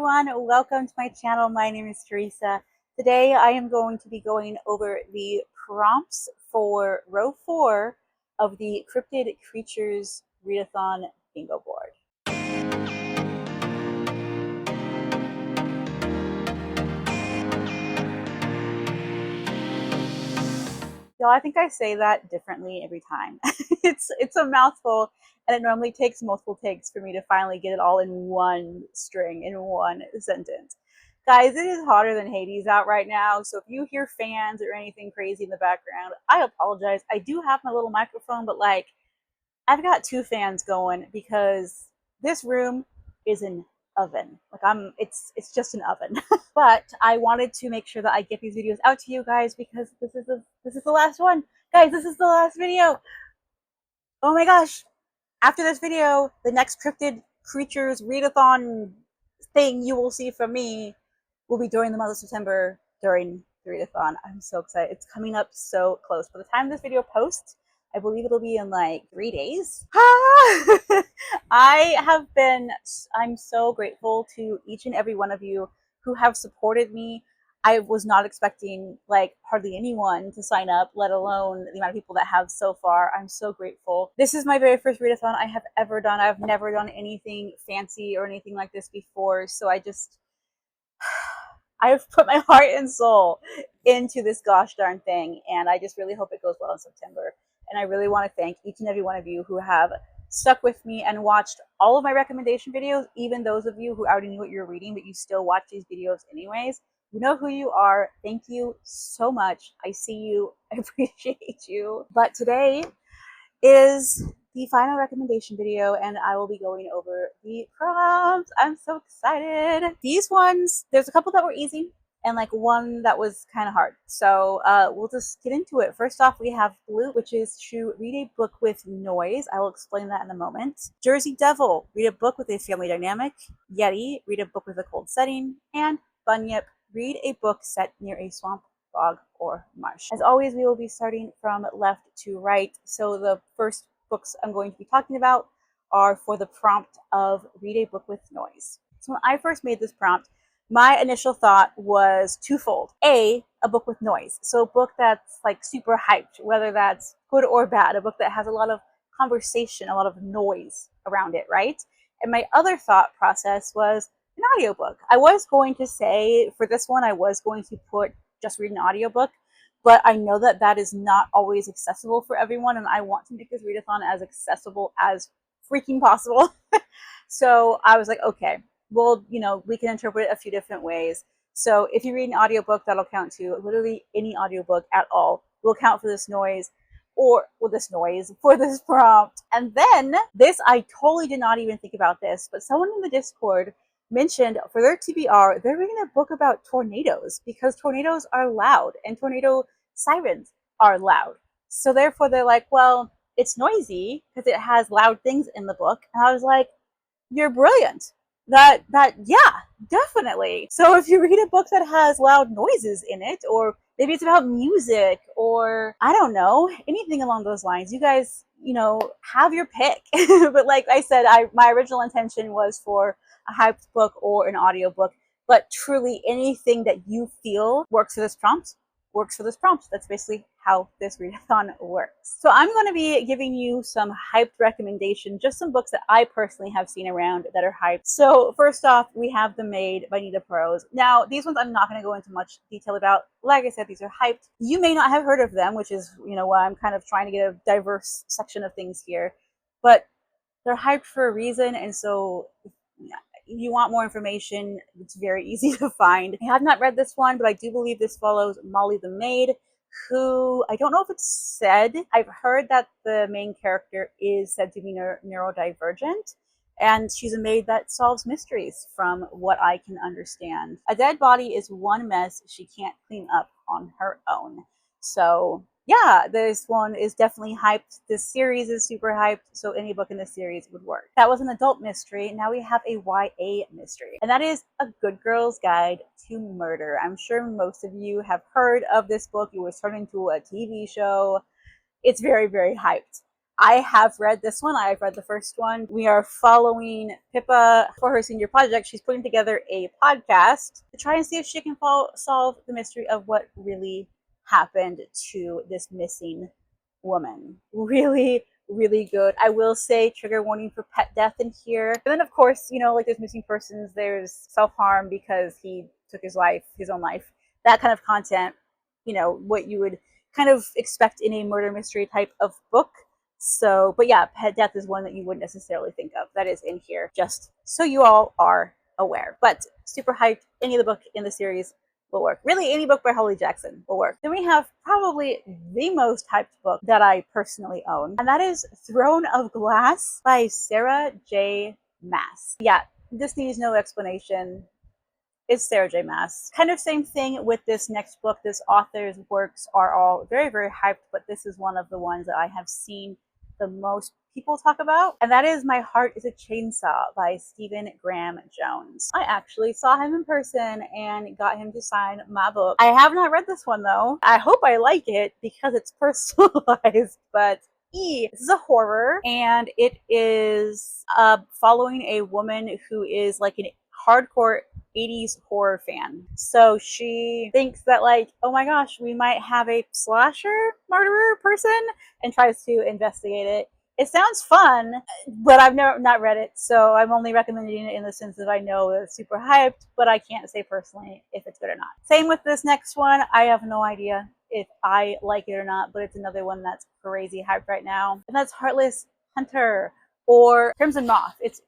everyone, welcome to my channel. My name is Teresa. Today I am going to be going over the prompts for row 4 of the Cryptid Creatures Readathon bingo board. Y'all, I think I say that differently every time. It's a mouthful, and it normally takes multiple takes for me to finally get it all in one string, in one sentence. Guys, it is hotter than Hades out right now, so if you hear fans or anything crazy in the background, I apologize. I do have my little microphone, but like, I've got 2 fans going because this room is an oven. Like it's just an oven. But I wanted to make sure that I get these videos out to you guys because this is the last one. Guys, this is the last video. Oh my gosh. After this video, the next Cryptid Creatures Readathon thing you will see from me will be during the month of September during the Readathon. I'm so excited. It's coming up so close. By the time this video posts, I believe it'll be in like 3 days. I'm so grateful to each and every one of you who have supported me. I was not expecting like hardly anyone to sign up, let alone the amount of people that have so far. I'm so grateful. This is my very first readathon I have ever done. I've never done anything fancy or anything like this before. So I've put my heart and soul into this gosh darn thing. And I just really hope it goes well in September. And I really want to thank each and every one of you who have stuck with me and watched all of my recommendation videos, even those of you who already knew what you were reading, but you still watch these videos anyways. You know who you are. Thank you so much. I see you. I appreciate you. But today is the final recommendation video, and I will be going over the prompts. I'm so excited. These ones, there's a couple that were easy and like one that was kind of hard. So we'll just get into it. First off, we have Blue, which is to read a book with noise. I will explain that in a moment. Jersey Devil, read a book with a family dynamic. Yeti, read a book with a cold setting. And Bunyip, read a book set near a swamp, bog, or marsh. As always, we will be starting from left to right. So the first books I'm going to be talking about are for the prompt of read a book with noise. So when I first made this prompt, my initial thought was twofold. A book with noise. So a book that's like super hyped, whether that's good or bad, a book that has a lot of conversation, a lot of noise around it, right? And my other thought process was an audiobook. I was going to say for this one, I was going to put just read an audiobook, but I know that that is not always accessible for everyone, and I want to make this readathon as accessible as freaking possible. So I was like, okay, well, you know, we can interpret it a few different ways. So if you read an audiobook, that'll count too. Literally any audiobook at all will count for this noise, or for this prompt. And then this, I totally did not even think about this, but someone in the Discord mentioned for their TBR, they're reading a book about tornadoes because tornadoes are loud and tornado sirens are loud. So therefore they're like, well, it's noisy because it has loud things in the book. And I was like, you're brilliant. Yeah, definitely. So if you read a book that has loud noises in it, or maybe it's about music, or I don't know, anything along those lines, you guys, you know, have your pick. But like I said, my original intention was for a hyped book or an audiobook, but truly anything that you feel works for this prompt works for this prompt. That's basically how this readathon works. So I'm going to be giving you some hyped recommendations, just some books that I personally have seen around that are hyped. So first off, we have The Maid by Nita Prose. Now, these ones I'm not going to go into much detail about. Like I said, these are hyped. You may not have heard of them, which is, you know, why I'm kind of trying to get a diverse section of things here. But they're hyped for a reason, and so you want more information, it's very easy to find. I have not read this one, but I do believe this follows Molly the Maid, who I don't know if it's said. I've heard that the main character is said to be neurodivergent, and she's a maid that solves mysteries from what I can understand. A dead body is one mess she can't clean up on her own. So yeah, this one is definitely hyped. This series is super hyped, so any book in this series would work. That was an adult mystery. Now we have a YA mystery, and that is A Good Girl's Guide to Murder. I'm sure most of you have heard of this book. It was turned into a TV show. It's very, very hyped. I have read this one. I've read the first one. We are following Pippa for her senior project. She's putting together a podcast to try and see if she can solve the mystery of what really happened to this missing woman. Really, really good. I will say trigger warning for pet death in here. And then of course, you know, like there's missing persons, there's self-harm because he took his own life. That kind of content, you know, what you would kind of expect in a murder mystery type of book. So, but yeah, pet death is one that you wouldn't necessarily think of. That is in here, just so you all are aware. But super hyped. Any of the book in the series will work. Really, any book by Holly Jackson will work. Then we have probably the most hyped book that I personally own, and that is Throne of Glass by Sarah J. Maas. Yeah, this needs no explanation. It's Sarah J. Maas. Kind of same thing with this next book. This author's works are all very, very hyped, but this is one of the ones that I have seen the most people talk about, and that is My Heart is a Chainsaw by Stephen Graham Jones. I actually saw him in person and got him to sign my book. I have not read this one though. I hope I like it because it's personalized, but this is a horror, and it is following a woman who is like an hardcore 80s horror fan. So she thinks that, like, oh my gosh, we might have a slasher murderer person, and tries to investigate it. It sounds fun, but I've not read it, so I'm only recommending it in the sense that I know it's super hyped, but I can't say personally if it's good or not. Same with this next one. I have no idea if I like it or not, but it's another one that's crazy hyped right now, and that's Heartless Hunter, or Crimson Moth. It's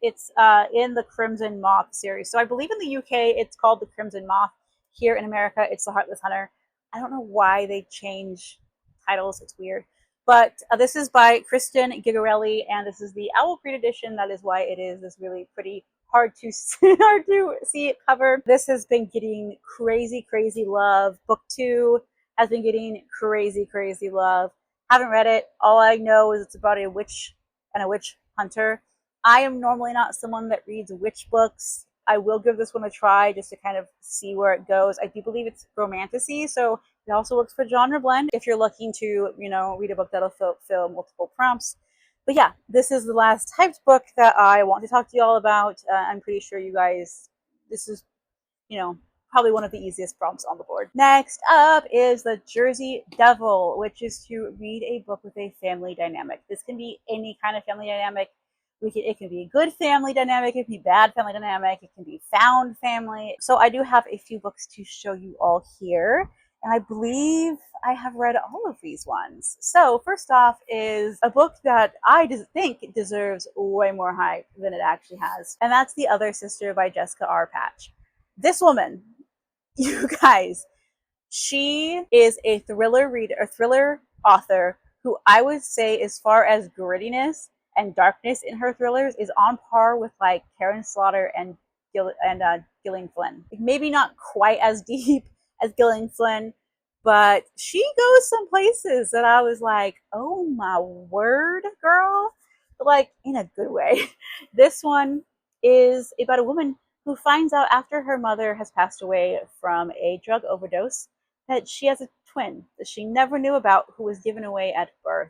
in the Crimson Moth series. So I believe in the UK it's called the Crimson Moth. Here in America it's the Heartless Hunter. I don't know why they change titles. It's weird. But this is by Kristen Gigarelli, and this is the Owl Creed edition. That is why it is this really pretty hard to see cover. This has been getting crazy, crazy love. Book 2 has been getting crazy, crazy love. Haven't read it. All I know is it's about a witch and a witch hunter. I am normally not someone that reads witch books. I will give this one a try just to kind of see where it goes. I do believe it's romantasy, so it also works for genre blend if you're looking to, you know, read a book that'll fill multiple prompts. But yeah, this is the last hyped book that I want to talk to you all about. I'm pretty sure you guys, this is, you know, probably one of the easiest prompts on the board. Next up is The Jersey Devil, which is to read a book with a family dynamic. This can be any kind of family dynamic. It can be a good family dynamic, it can be bad family dynamic, it can be found family. So I do have a few books to show you all here, and I believe I have read all of these ones. So first off is a book that I think deserves way more hype than it actually has, and that's The Other Sister by Jessica R. Patch. This woman, you guys, she is a thriller author who I would say, as far as grittiness and darkness in her thrillers, is on par with like Karen Slaughter and Gillian Flynn. Maybe not quite as deep as Gillian Flynn, but she goes some places that I was like, oh my word, girl, but like in a good way. This one is about a woman who finds out after her mother has passed away from a drug overdose that she has a twin that she never knew about, who was given away at birth.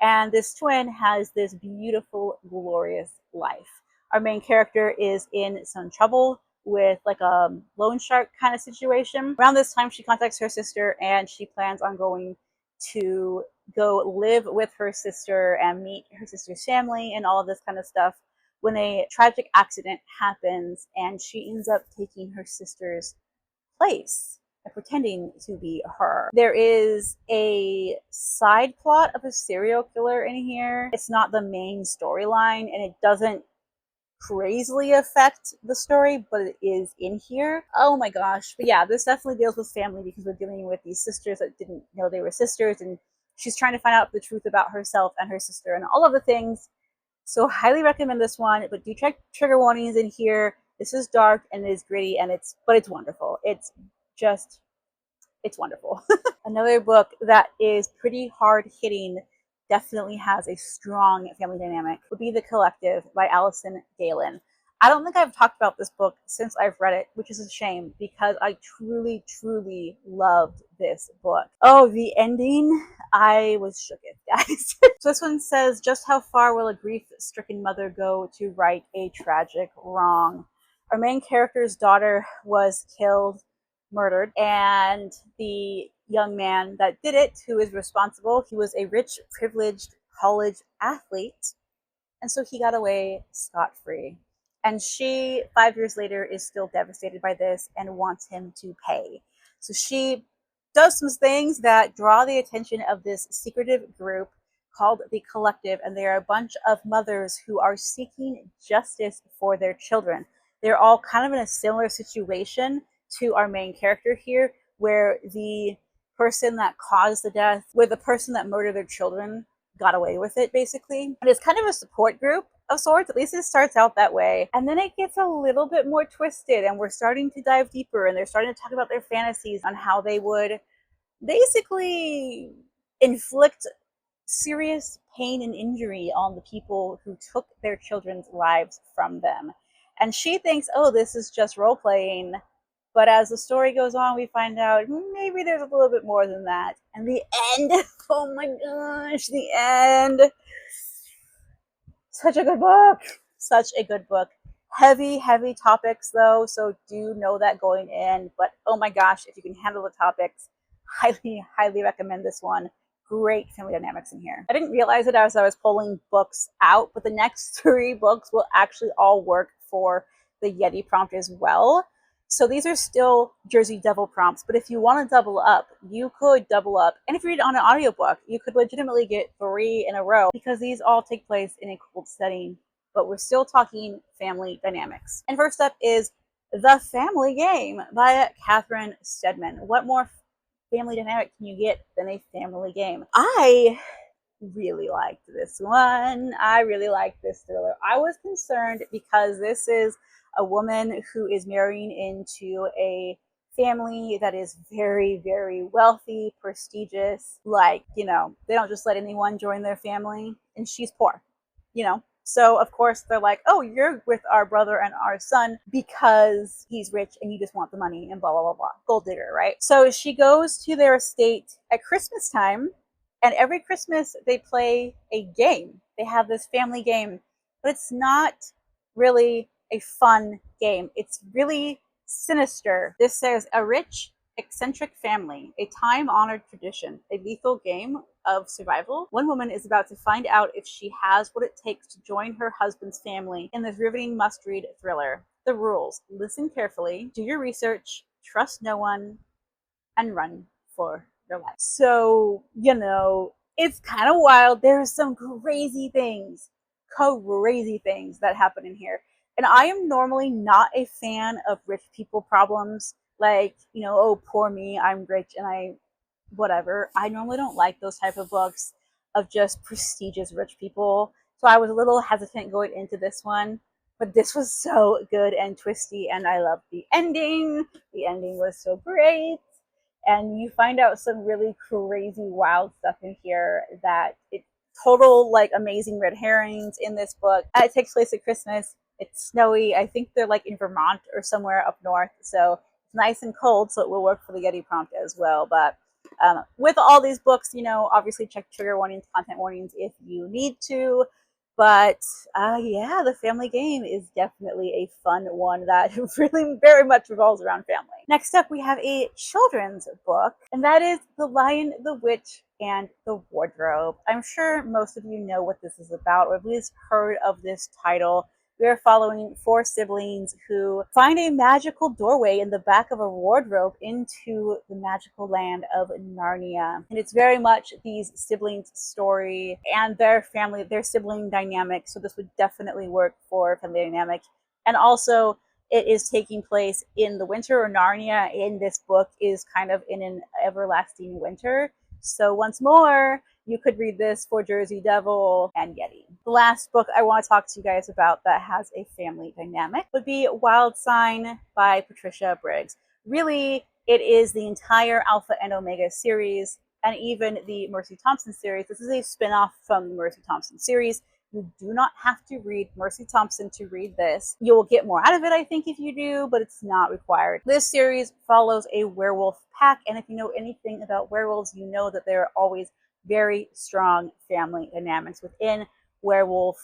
And this twin has this beautiful, glorious life. Our main character is in some trouble with like a loan shark kind of situation. Around this time, she contacts her sister, and she plans on going to go live with her sister and meet her sister's family and all of this kind of stuff, when a tragic accident happens and she ends up taking her sister's place and pretending to be her. There is a side plot of a serial killer in here. It's not the main storyline, and it doesn't crazily affect the story, but it is in here. Oh my gosh. But yeah, this definitely deals with family, because we're dealing with these sisters that didn't know they were sisters, and she's trying to find out the truth about herself and her sister and all of the things. So highly recommend this one, but do check trigger warnings in here. This is dark and it is gritty, and it's wonderful. It's wonderful. Another book that is pretty hard hitting, definitely has a strong family dynamic, would be The Collective by Allison Galen. I don't think I've talked about this book since I've read it, which is a shame because I truly, truly loved this book. Oh, the ending, I was shooketh, guys. So this one says, just how far will a grief-stricken mother go to right a tragic wrong? Our main character's daughter was killed, murdered, and the young man that did it, who is responsible, he was a rich, privileged college athlete, and so he got away scot-free. And she, 5 years later, is still devastated by this and wants him to pay. So she does some things that draw the attention of this secretive group called the Collective, and they are a bunch of mothers who are seeking justice for their children. They're all kind of in a similar situation to our main character here, where the person that caused the death, where the person that murdered their children got away with it, basically. And it's kind of a support group of sorts. At least it starts out that way. And then it gets a little bit more twisted, and we're starting to dive deeper, and they're starting to talk about their fantasies on how they would basically inflict serious pain and injury on the people who took their children's lives from them. And she thinks, oh, this is just role playing. But as the story goes on, we find out maybe there's a little bit more than that. And the end, oh my gosh, the end. Such a good book. Such a good book. Heavy, heavy topics though, so do know that going in. But oh my gosh, if you can handle the topics, highly, highly recommend this one. Great family dynamics in here. I didn't realize it as I was pulling books out, but the next 3 books will actually all work for the Yeti prompt as well. So these are still Jersey Devil prompts, but if you want to double up, you could double up. And if you read it on an audiobook, you could legitimately get 3 in a row because these all take place in a cold setting, but we're still talking family dynamics. And first up is The Family Game by Catherine Steadman. What more family dynamic can you get than a family game? I really liked this one. I really liked this thriller. I was concerned because this is a woman who is marrying into a family that is very, very wealthy, prestigious. Like, you know, they don't just let anyone join their family, and she's poor, you know. So of course they're like, oh, you're with our brother and our son because he's rich and you just want the money and blah, blah, blah, blah. Gold digger, right? So she goes to their estate at Christmas time, and every Christmas they play a game. They have this family game, but it's not really a fun game. It's really sinister. This says, a rich, eccentric family, a time-honored tradition, a lethal game of survival. One woman is about to find out if she has what it takes to join her husband's family in this riveting must-read thriller. The rules: listen carefully, do your research, trust no one, and run for your life. So, you know, it's kind of wild. There are some crazy things that happen in here. And I am normally not a fan of rich people problems. Like, you know, oh, poor me, I'm rich and I whatever. I normally don't like those type of books of just prestigious rich people. So I was a little hesitant going into this one. But this was so good and twisty, and I loved the ending. The ending was so great. And you find out some really crazy, wild stuff in here that it total, like, amazing red herrings in this book. It takes place at Christmas. It's snowy. I think they're like in Vermont or somewhere up north. So it's nice and cold, so it will work for the Yeti prompt as well. But with all these books, you know, obviously check trigger warnings, content warnings if you need to. But yeah, The Family Game is definitely a fun one that really very much revolves around family. Next up, we have a children's book, and that is The Lion, the Witch, and the Wardrobe. I'm sure most of you know what this is about, or at least heard of this title. We are following 4 siblings who find a magical doorway in the back of a wardrobe into the magical land of Narnia. And it's very much these siblings' story and their family, their sibling dynamic. So this would definitely work for family dynamic. And also, it is taking place in the winter, or Narnia in this book is kind of in an everlasting winter. So once more, you could read this for Jersey Devil and Yeti. The last book I want to talk to you guys about that has a family dynamic would be Wild Sign by Patricia Briggs. Really, it is the entire Alpha and Omega series, and even the Mercy Thompson series. This is a spin-off from the Mercy Thompson series. You do not have to read Mercy Thompson to read this. You will get more out of it, I think, if you do, but it's not required. This series follows a werewolf pack, and if you know anything about werewolves, you know that there are always very strong family dynamics within werewolf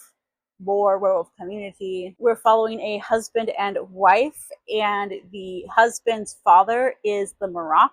lore, werewolf community. We're following a husband and wife, and the husband's father is the Marach,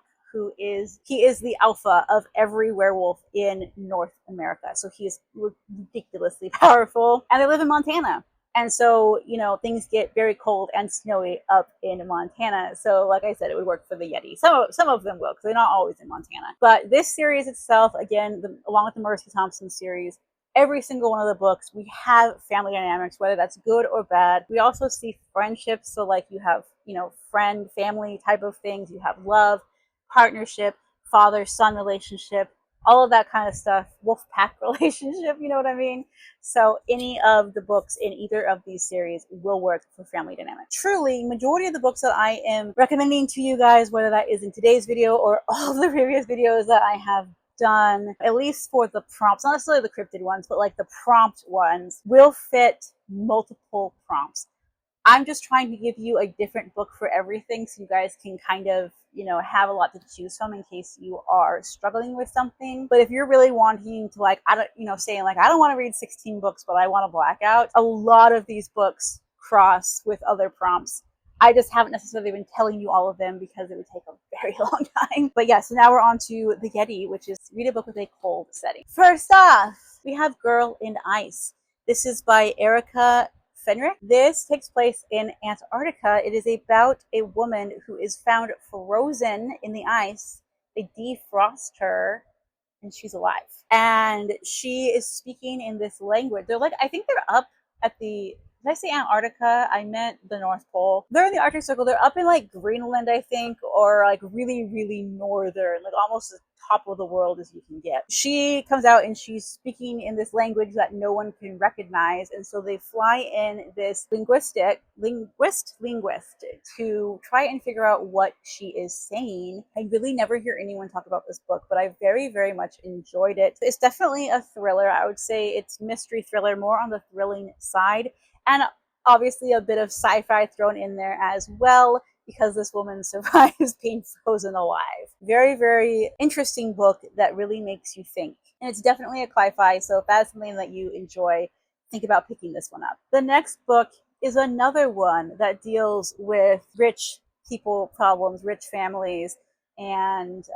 he is the alpha of every werewolf in North America. So he is ridiculously powerful, and they live in Montana. And so, you know, things get very cold and snowy up in Montana. So, like I said, it would work for the Yeti. Some of them will, because they're not always in Montana. But this series itself, again, along with the Mercy Thompson series, every single one of the books, we have family dynamics, whether that's good or bad. We also see friendships. So, like, you have, you know, friend, family type of things. You have love, partnership, father-son relationship, all of that kind of stuff, wolf pack relationship, you know what I mean? So any of the books in either of these series will work for family dynamics. Truly, majority of the books that I am recommending to you guys, whether that is in today's video or all of the previous videos that I have done, at least for the prompts, not necessarily the cryptid ones, but like the prompt ones, will fit multiple prompts. I'm just trying to give you a different book for everything, so you guys can kind of, you know, have a lot to choose from in case you are struggling with something. But if you're really wanting to, like, I don't, you know, saying like, I don't want to read 16 books, but I want a blackout, a lot of these books cross with other prompts. I just haven't necessarily been telling you all of them because it would take a very long time. But yeah, so now we're on to the Yeti, which is read a book with a cold setting. First off, we have Girl in Ice. This is by Erica Fenrick. This takes place in Antarctica. It is about a woman who is found frozen in the ice. They defrost her and she's alive. And she is speaking in this language. They're like, I think they're up at the, did I say Antarctica? I meant the North Pole. They're in the Arctic Circle. They're up in like Greenland, I think, or like really, really northern, like almost the top of the world as you can get. She comes out and she's speaking in this language that no one can recognize. And so they fly in this linguist to try and figure out what she is saying. I really never hear anyone talk about this book, but I very, very much enjoyed it. It's definitely a thriller. I would say it's mystery thriller, more on the thrilling side. And obviously a bit of sci-fi thrown in there as well, because this woman survives being frozen alive. Very, very interesting book that really makes you think. And it's definitely a cli-fi, so if that's something that you enjoy, think about picking this one up. The next book is another one that deals with rich people problems, rich families, and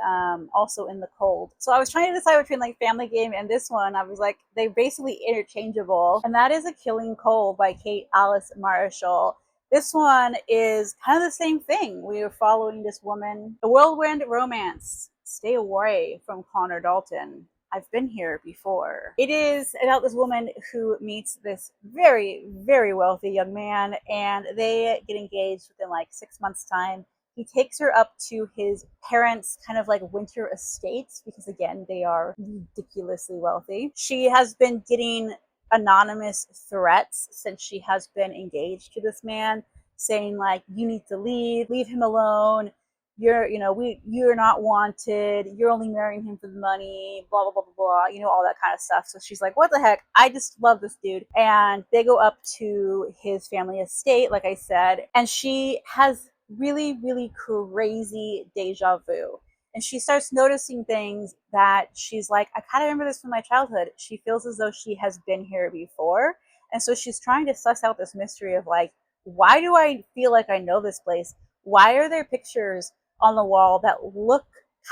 also in the cold. So I was trying to decide between like Family Game and this one. I was like, they're basically interchangeable. And that is A Killing Cold by Kate Alice Marshall. This one is kind of the same thing. We are following this woman. A whirlwind romance. Stay away from Connor Dalton. I've been here before. It is about this woman who meets this very, very wealthy young man, and they get engaged within like 6 months' time. He takes her up to his parents' kind of like winter estates because, again, they are ridiculously wealthy. She has been getting anonymous threats since she has been engaged to this man, saying like, you need to leave him alone. You're not wanted. You're only marrying him for the money, blah, blah, blah, blah, blah, you know, all that kind of stuff. So she's like, what the heck? I just love this dude. And they go up to his family estate, like I said, and she has really, really crazy deja vu. And she starts noticing things that she's like, I kind of remember this from my childhood. She feels as though she has been here before. And so she's trying to suss out this mystery of like, why do I feel like I know this place? Why are there pictures on the wall that look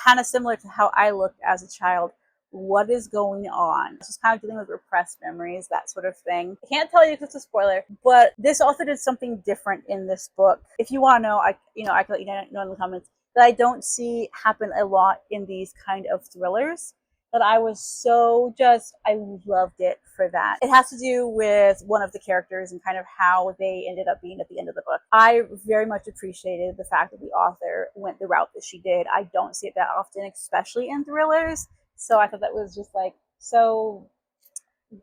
kind of similar to how I looked as a child? What is going on? Just kind of dealing with repressed memories, that sort of thing. I can't tell you because it's a spoiler, but this author did something different in this book. If you want to know, I can let you know in the comments, that I don't see happen a lot in these kind of thrillers. That I was so I loved it for that. It has to do with one of the characters and kind of how they ended up being at the end of the book. I very much appreciated the fact that the author went the route that she did. I don't see it that often, especially in thrillers. So I thought that was just like so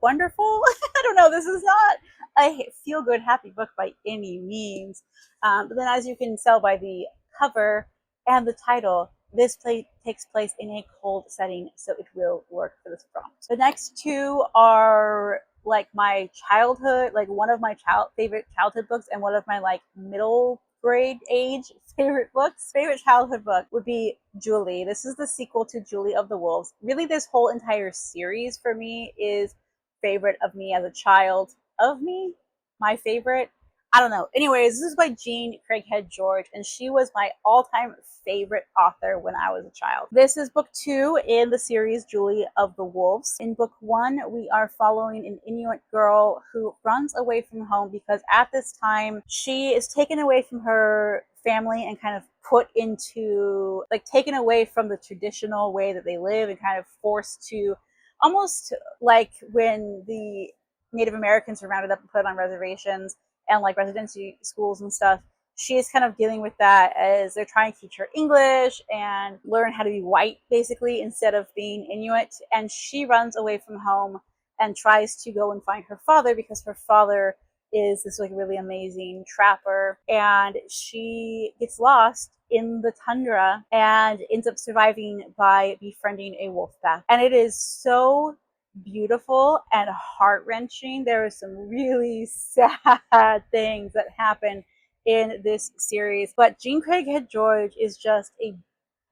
wonderful. I don't know, this is not a feel-good happy book by any means. But then as you can tell by the cover and the title, this play takes place in a cold setting, so it will work for this prompt. The next two are like my childhood, like one of my favorite childhood books, and one of my like middle grade age favorite books. Favorite childhood book would be Julie. This is the sequel to Julie of the Wolves. Really, this whole entire series for me is favorite of me as a child. Of me, my favorite. I don't know. Anyways, this is by Jean Craighead George, and she was my all-time favorite author when I was a child. This is book 2 in the series Julie of the Wolves. In book 1, we are following an Inuit girl who runs away from home because at this time she is taken away from her family and kind of put into, like, taken away from the traditional way that they live and kind of forced to, almost like when the Native Americans were rounded up and put on reservations and like residency schools and stuff. She is kind of dealing with that as they're trying to teach her English and learn how to be white, basically, instead of being Inuit. And she runs away from home and tries to go and find her father because her father is this like really amazing trapper, and she gets lost in the tundra and ends up surviving by befriending a wolf pack. And it is so beautiful and heart-wrenching. There are some really sad things that happen in this series, but Jean Craighead George is just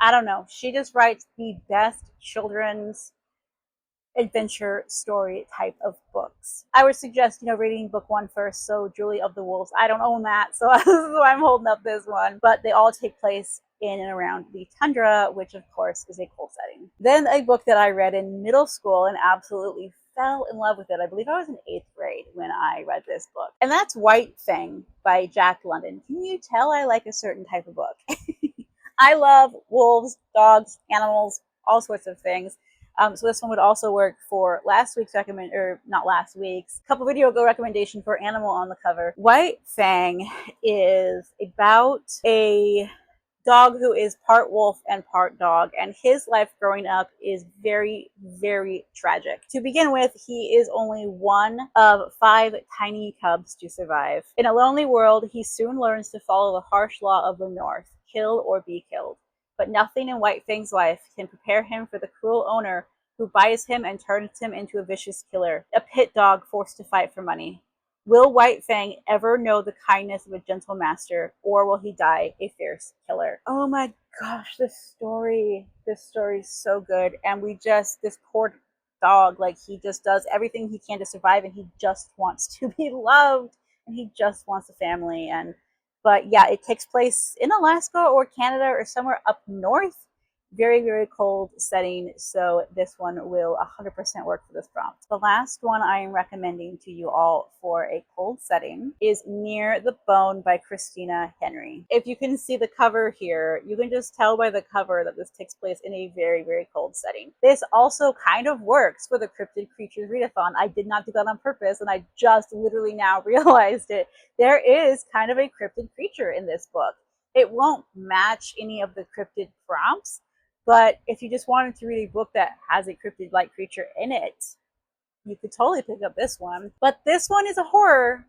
I don't know, she just writes the best children's adventure story type of books. I would suggest, reading book 1 first. So Julie of the Wolves, I don't own that, so I'm holding up this one, but they all take place in and around the tundra, which of course is a cold setting. Then a book that I read in middle school and absolutely fell in love with it. I believe I was in 8th grade when I read this book, and that's White Fang by Jack London. Can you tell I like a certain type of book? I love wolves, dogs, animals, all sorts of things. So this one would also work for last week's couple video ago recommendation for Animal on the Cover. White Fang is about a dog who is part wolf and part dog, and his life growing up is very, very tragic. To begin with, he is only one of 5 tiny cubs to survive. In a lonely world, he soon learns to follow the harsh law of the North, kill or be killed. But nothing in White Fang's life can prepare him for the cruel owner who buys him and turns him into a vicious killer, a pit dog forced to fight for money. Will White Fang ever know the kindness of a gentle master, or will he die a fierce killer? Oh my gosh, this story is so good. And this poor dog, like, he just does everything he can to survive, and he just wants to be loved, and he just wants a family. But yeah, it takes place in Alaska or Canada or somewhere up north. Very, very cold setting, so this one will 100% work for this prompt. The last one I am recommending to you all for a cold setting is Near the Bone by Christina Henry. If you can see the cover here, you can just tell by the cover that this takes place in a very, very cold setting. This also kind of works for the Cryptid Creatures Readathon. I did not do that on purpose, and I just literally now realized it. There is kind of a cryptid creature in this book. It won't match any of the cryptid prompts, but if you just wanted to read a book that has a cryptid-like creature in it, you could totally pick up this one. But this one is a horror,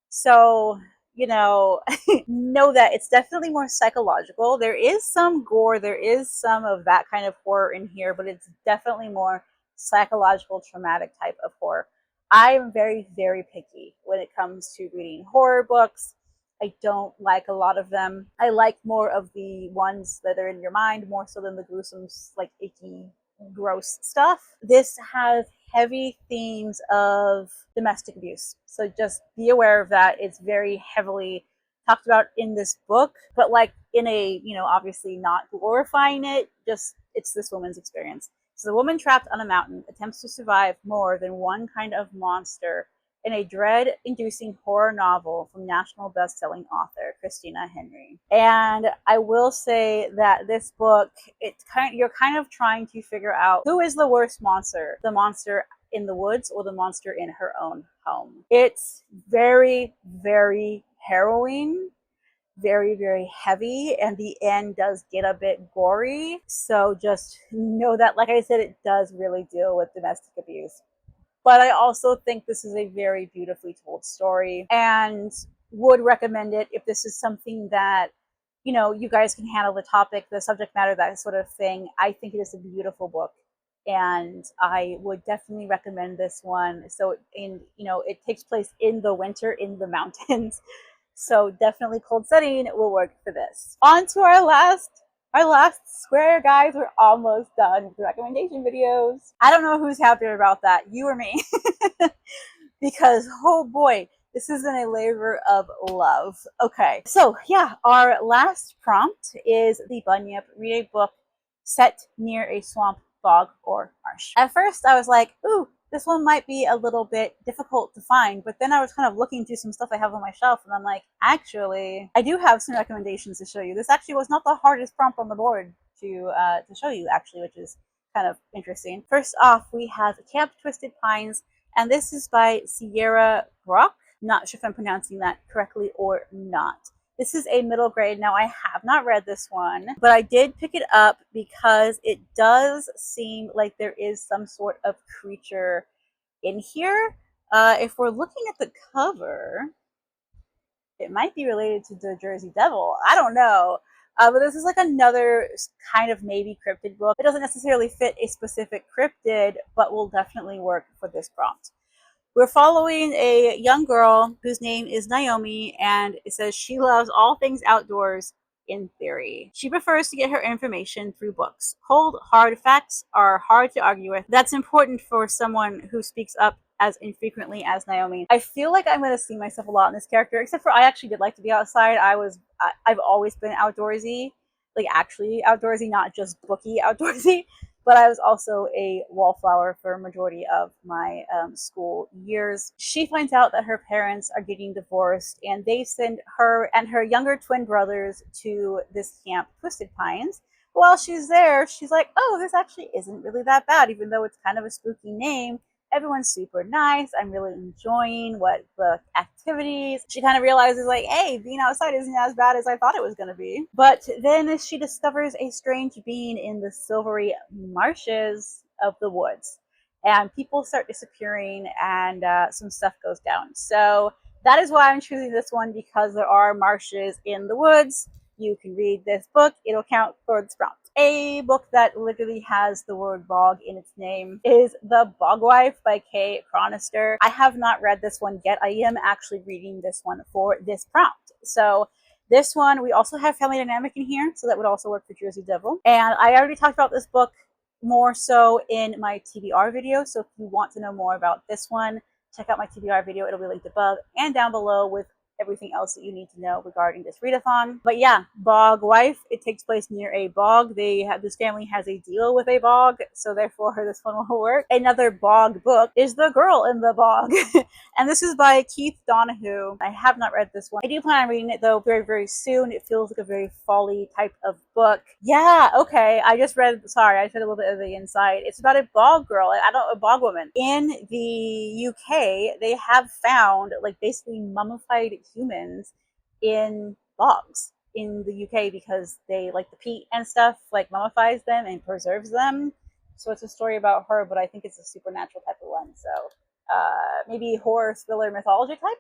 so, know that it's definitely more psychological. There is some gore, there is some of that kind of horror in here, but it's definitely more psychological, traumatic type of horror. I am very, very picky when it comes to reading horror books. I don't like a lot of them. I like more of the ones that are in your mind, more so than the gruesome, like, icky, gross stuff. This has heavy themes of domestic abuse, so just be aware of that. It's very heavily talked about in this book, but like in a, obviously not glorifying it, just it's this woman's experience. So the woman trapped on a mountain attempts to survive more than one kind of monster in a dread-inducing horror novel from national best-selling author Christina Henry. And I will say that this book, you're kind of trying to figure out who is the worst monster, the monster in the woods or the monster in her own home. It's very, very harrowing, very, very heavy, and the end does get a bit gory. So just know that, like I said, it does really deal with domestic abuse. But I also think this is a very beautifully told story, and would recommend it if this is something that, you guys can handle the topic, the subject matter, that sort of thing. I think it is a beautiful book. and I would definitely recommend this one. So it takes place in the winter in the mountains. So definitely cold setting will work for this. On to our last square, guys. We're almost done with the recommendation videos. I don't know who's happier about that, you or me. Because, oh boy, this has been a labor of love. Okay, so yeah, our last prompt is the Bunyip read a book set near a swamp, bog, or marsh. At first, I was like, ooh, this one might be a little bit difficult to find, but then I was kind of looking through some stuff I have on my shelf, and I'm like, actually, I do have some recommendations to show you. This actually was not the hardest prompt on the board to show you, actually, which is kind of interesting. First off, we have Camp Twisted Pines, and this is by Sierra Brock. Not sure if I'm pronouncing that correctly or not. This is a middle grade. Now, I have not read this one, but I did pick it up because it does seem like there is some sort of creature in here. If we're looking at the cover, it might be related to the Jersey Devil. I don't know. But this is like another kind of maybe cryptid book. It doesn't necessarily fit a specific cryptid, but will definitely work for this prompt. We're following a young girl whose name is Naomi, and it says she loves all things outdoors in theory. She prefers to get her information through books. Cold, hard facts are hard to argue with. That's important for someone who speaks up as infrequently as Naomi. I feel like I'm going to see myself a lot in this character, except for I actually did like to be outside. I've always been outdoorsy, like actually outdoorsy, not just booky outdoorsy. But I was also a wallflower for a majority of my school years. She finds out that her parents are getting divorced, and they send her and her younger twin brothers to this camp, Twisted Pines. While she's there, she's like, oh, this actually isn't really that bad, even though it's kind of a spooky name. Everyone's super nice. I'm really enjoying what the activities. She kind of realizes, like, hey, being outside isn't as bad as I thought it was going to be. But then she discovers a strange being in the silvery marshes of the woods. And people start disappearing, and some stuff goes down. So that is why I'm choosing this one, because there are marshes in the woods. You can read this book. It'll count for this prompt. A book that literally has the word bog in its name is The Bogwife by Kay Chronister. I have not read this one yet. I am actually reading this one for this prompt. So this one, we also have Family Dynamic in here, so that would also work for Jersey Devil. And I already talked about this book more so in my TBR video, so if you want to know more about this one, check out my TBR video. It'll be linked above and down below with everything else that you need to know regarding this readathon. But yeah, Bog Wife, it takes place near a bog. This family has a deal with a bog, so therefore this one will work. Another bog book is The Girl in the Bog. And this is by Keith Donahue. I have not read this one. I do plan on reading it though very, very soon. It feels like a very fall-y type of book. Yeah, okay. I said a little bit of the inside. It's about a bog girl, a bog woman. In the UK, they have found like basically mummified humans in bogs in the UK because they like the peat and stuff like mummifies them and preserves them. So it's a story about her, but I think it's a supernatural type of one. So maybe horror, thriller, mythology type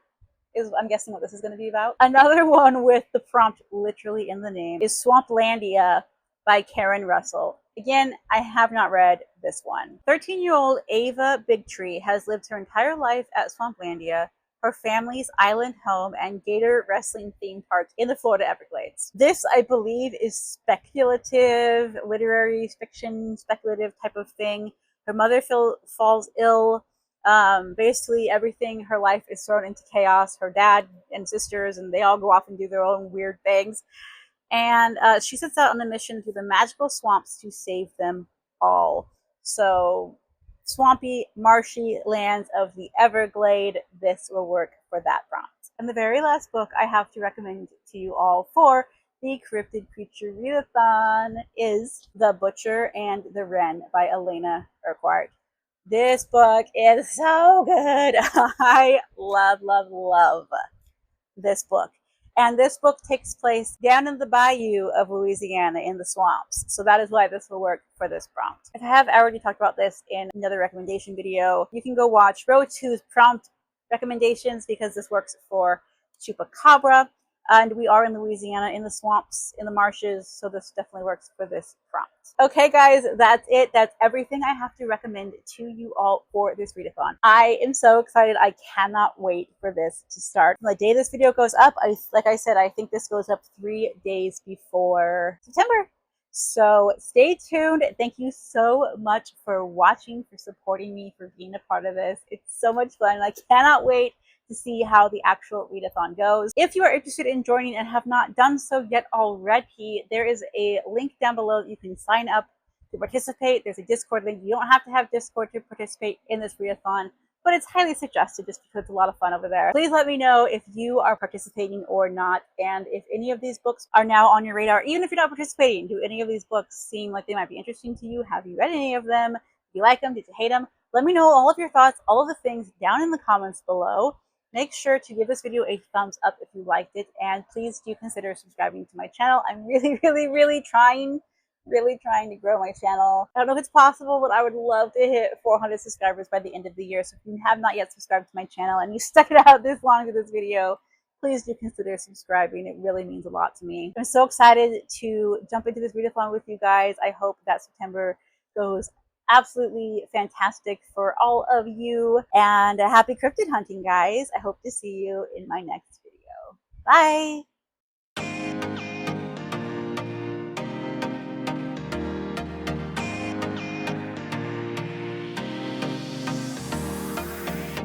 is, I'm guessing, what this is going to be about. Another one with the prompt literally in the name is Swamplandia by Karen Russell. Again, I have not read this one. 13-year-old Ava Bigtree has lived her entire life at Swamplandia, her family's island home and gator wrestling theme park in the Florida Everglades. This, I believe, is speculative, literary fiction, speculative type of thing. Her mother falls ill. Basically, everything, her life is thrown into chaos. Her dad and sisters, and they all go off and do their own weird things. And she sets out on a mission through the magical swamps to save them all. So, swampy, marshy lands of the Everglade, this will work for that prompt. And the very last book I have to recommend to you all for the Cryptid Creature Readathon is The Butcher and the Wren by Elena Urquhart. This book is so good. I love, love, love this book. And this book takes place down in the bayou of Louisiana in the swamps. So that is why this will work for this prompt. If I have already talked about this in another recommendation video, you can go watch row 2's prompt recommendations because this works for Chupacabra. and we are in Louisiana, in the swamps, in the marshes, so this definitely works for this prompt. Okay, guys, that's it. That's everything I have to recommend to you all for this readathon. I am so excited. I cannot wait for this to start. The day this video goes up, like I said, I think this goes up 3 days before September. So stay tuned. Thank you so much for watching, for supporting me, for being a part of this. It's so much fun. I cannot wait to see how the actual readathon goes. If you are interested in joining and have not done so yet already, there is a link down below that you can sign up to participate. There's a Discord link. You don't have to have Discord to participate in this readathon, but it's highly suggested just because it's a lot of fun over there. Please let me know if you are participating or not, and if any of these books are now on your radar. Even if you're not participating, do any of these books seem like they might be interesting to you? Have you read any of them? Do you like them? Did you hate them? Let me know all of your thoughts, all of the things down in the comments below. Make sure to give this video a thumbs up if you liked it, and please do consider subscribing to my channel. I'm really trying to grow my channel. I don't know if it's possible, but I would love to hit 400 subscribers by the end of the year. So if you have not yet subscribed to my channel and you stuck it out this long to this video, please do consider subscribing. It really means a lot to me. I'm so excited to jump into this readathon with you guys. I hope that September goes absolutely fantastic for all of you, and happy cryptid hunting, guys. I hope to see you in my next video. Bye.